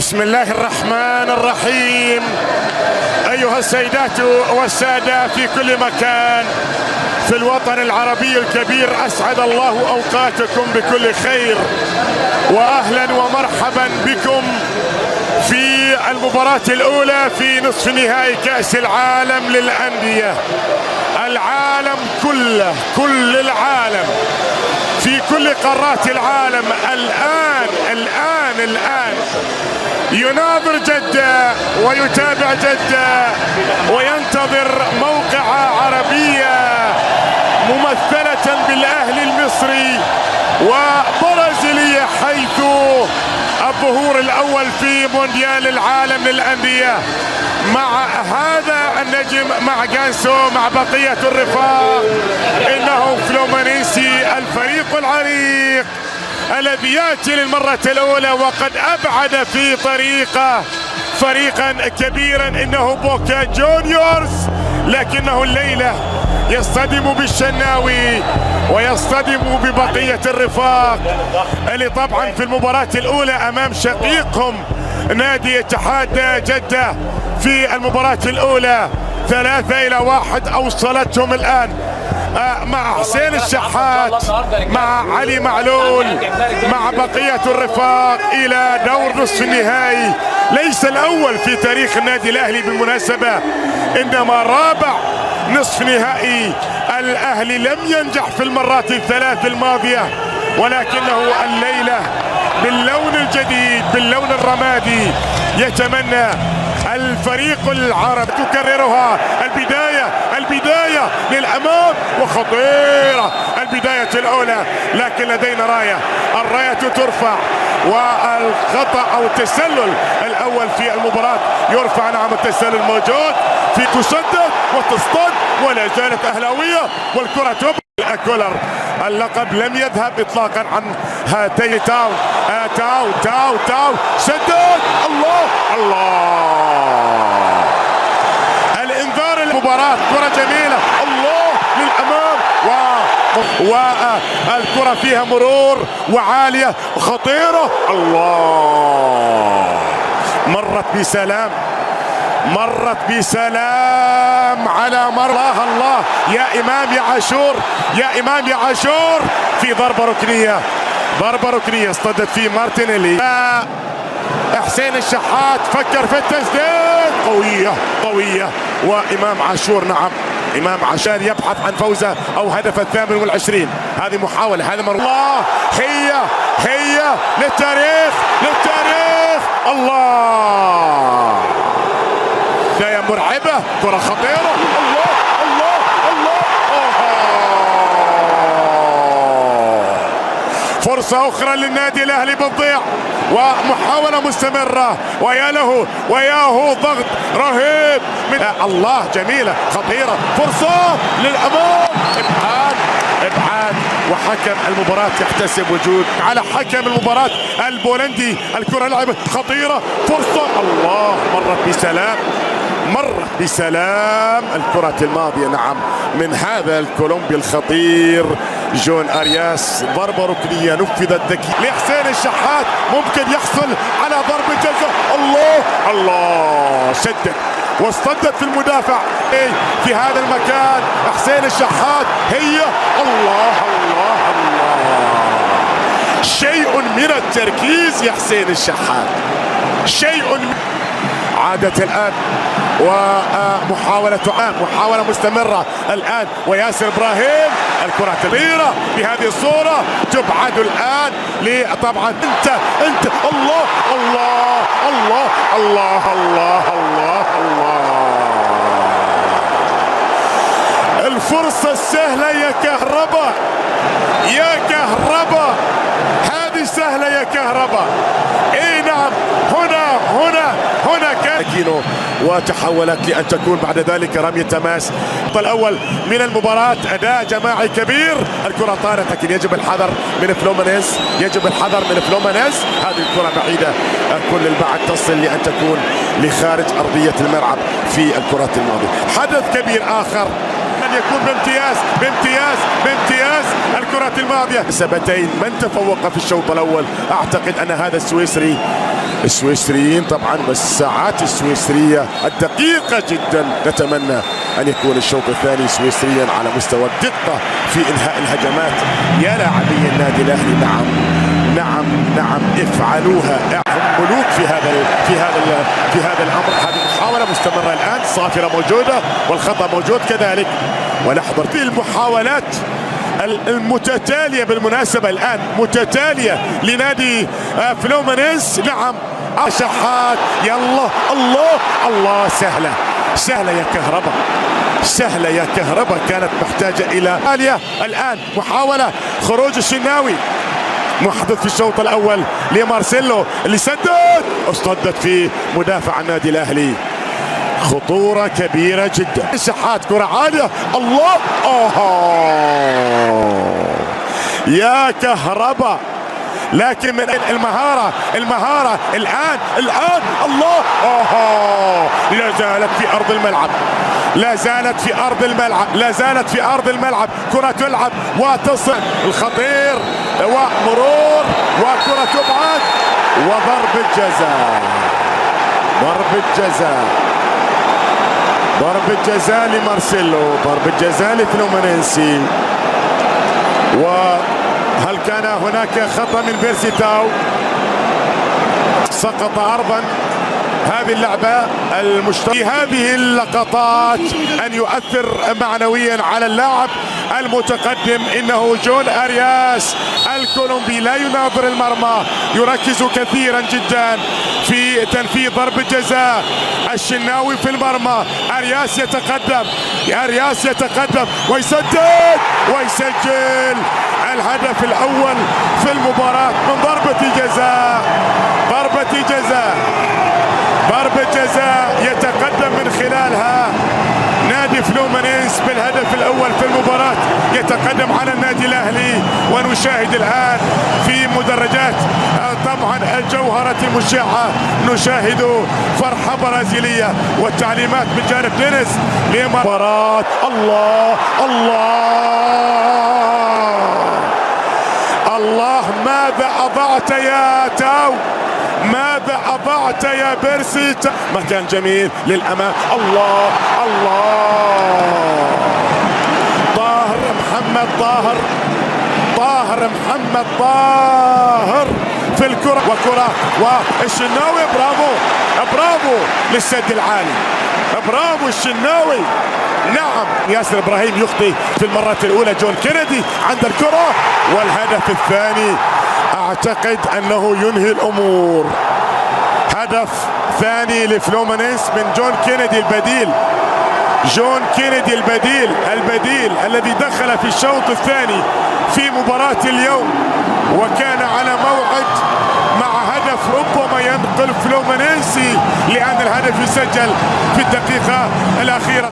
بسم الله الرحمن الرحيم. أيها السيدات والسادة في كل مكان في الوطن العربي الكبير، أسعد الله أوقاتكم بكل خير، وأهلا ومرحبا بكم في المباراة الأولى في نصف نهائي كأس العالم للأندية. العالم كله، كل العالم في كل قارات العالم الآن يناظر جدة ويتابع جدة وينتظر موقعة عربية ممثلة بالأهلي المصري وبرازيلية، حيث الظهور الأول في مونديال العالم للأندية مع هذا النجم، مع جانسو، مع بقية الرفاق. إنه فلومينينسي الفريق العريق الذي يأتي للمرة الأولى وقد أبعد في طريقه فريقا كبيرا إنه بوكا جونيورز، لكنه الليلة يصطدم بالشناوي ويصطدم ببقية الرفاق اللي طبعا في المباراة الأولى أمام شقيقهم نادي اتحاد جدة في المباراة الأولى 3-1 أوصلتهم الآن مع حسين الشحات، مع علي معلول، مع بقية الرفاق إلى دور نصف النهائي، ليس الأول في تاريخ النادي الأهلي بالمناسبة، إنما رابع نصف نهائي. الأهلي لم ينجح في المرات الثلاث الماضية، ولكنه الليلة باللون الجديد، باللون الرمادي، يتمنى الفريق العربي تكررها. البداية للأمام وخطيرة البداية الأولى، لكن لدينا الراية ترفع، والخطأ أو التسلل الأول في المباراة يرفع. نعم، التسلل موجود، في تصدد وتصطد ولا زالت أهلاوية، والكرة تبقى كولر. اللقب لم يذهب إطلاقا عن هاتين. تاو سدد، الله الانذار. المباراة كرة جميلة، الله للأمام، والكرة فيها مرور وعالية خطيرة، الله مرت بسلام على الله. يا إمام يا عاشور في ضربة ركنية اصطدت فيه مارتينيلي. حسين الشحات فكر في التسديد، قوية وإمام عاشور. نعم، إمام عاشور يبحث عن فوزه أو هدف 28. هذه محاولة، هذا الله، هي للتاريخ، الله بداية مرعبة، كرة خطيرة، الله فرصة أخرى للنادي الأهلي بتضيع، ومحاولة مستمرة، وياه ضغط رهيب من الله، جميلة خطيرة، فرصة للأمام، إبعاد، وحكم المباراة يحتسب وجود على حكم المباراة البولندي. الكرة لعبت خطيرة، فرصة، الله مرت بسلام الكرة الماضية. نعم، من هذا الكولومبي الخطير جون أرياس، ضربة ركنية نفذت ذكي لحسين الشحات، ممكن يحصل على ضربة جزاء، الله شدت واصطدت في المدافع في هذا المكان. حسين الشحات، هي الله شيء من التركيز يا حسين الشحات، عادت الآن، محاولة مستمرة الآن، وياسر إبراهيم، الكرة كبيرة بهذه الصورة، تبعد الآن طبعا انت الله الفرصة السهلة يا كهرباء، هذه سهلة يا كهرباء. اي نعم، هنا كينو، وتحولت لأن تكون بعد ذلك رمية تماس. الأول من المباراة، أداء جماعي كبير، الكرة طارت، لكن يجب الحذر من فلومينيز. هذه الكرة بعيدة كل البعد، تصل لأن تكون لخارج أرضية الملعب في الكرات الماضية. حدث كبير آخر أن يكون بامتياز الكرة الماضية. سبتين من تفوق في الشوط الأول، أعتقد أن هذا السويسري السويسريين طبعا، بس الساعات السويسرية الدقيقة جدا. نتمنى أن يكون الشوط الثاني سويسريا على مستوى الدقة في إنهاء الهجمات. يا لاعبي النادي الأهلي، نعم نعم نعم، افعلوها، هم ملوك في هذا الأمر. هذه محاولة مستمرة الآن، صافرة موجودة والخطأ موجود كذلك. ولحظة في المحاولات المتتالية بالمناسبة الآن، متتالية لنادي فلومينينس. نعم شحات، يلا الله الله، سهلة سهلة يا كهرباء، سهلة يا كهرباء، كانت محتاجة إلى عالية. الآن محاولة خروج الشناوي، محدث في الشوط الأول لمارسيلو اللي سدد، اصطدت في مدافع النادي الأهلي. خطورة كبيرة جدا. شحات كرة عالية، الله، يا كهرباء، لكن من المهارة الآن الله، لا زالت في أرض الملعب، لا زالت في أرض الملعب، لا زالت في أرض الملعب. كرة تلعب وتصل، الخطير ومرور وكرة تبعد وضربة جزاء، ضربة جزاء، ضربة جزاء لمارسيلو، ضربة جزاء لفلومينينسي. وهل كان هناك خطأ من بيرسيتاو؟ سقط أرضا هذه اللعبة المشتركة في هذه اللقطات أن يؤثر معنويا على اللاعب المتقدم. إنه جون أرياس الكولومبي لا يناظر المرمى، يركز كثيرا جدا في تنفيذ ضربة جزاء. الشناوي في المرمى، أرياس يتقدم، أرياس يتقدم ويسدد ويسجل الهدف الأول في المباراة من ضربة جزاء، ضربة جزاء، ضربة جزاء يتقدم من خلالها نادي فلومينينس بالهدف الأول في المباراة، يتقدم على النادي الأهلي. ونشاهد الآن في مدرجات طبعا الجوهرة المشعة، نشاهد فرحة برازيلية والتعليمات من جانب دينيس لمباراة. الله الله الله، ماذا أضعت يا تاو، ماذا أضعت يا بيرسي. مكان جميل للأمام، الله الله، طاهر محمد طاهر، طاهر محمد طاهر في الكرة، وكرة والشناوي، برافو برافو للسد العالي، برافو الشناوي. نعم، ياسر ابراهيم يخطي في المرة الأولى، جون كينيدي عند الكرة، والهدف الثاني اعتقد انه ينهي الامور. هدف ثاني لفلومينينس من جون كينيدي البديل، جون كينيدي البديل الذي دخل في الشوط الثاني في مباراة اليوم، وكان على موعد مع هدف ربما ينقل فلومينينسي، لأن الهدف يسجل في الدقيقة الأخيرة.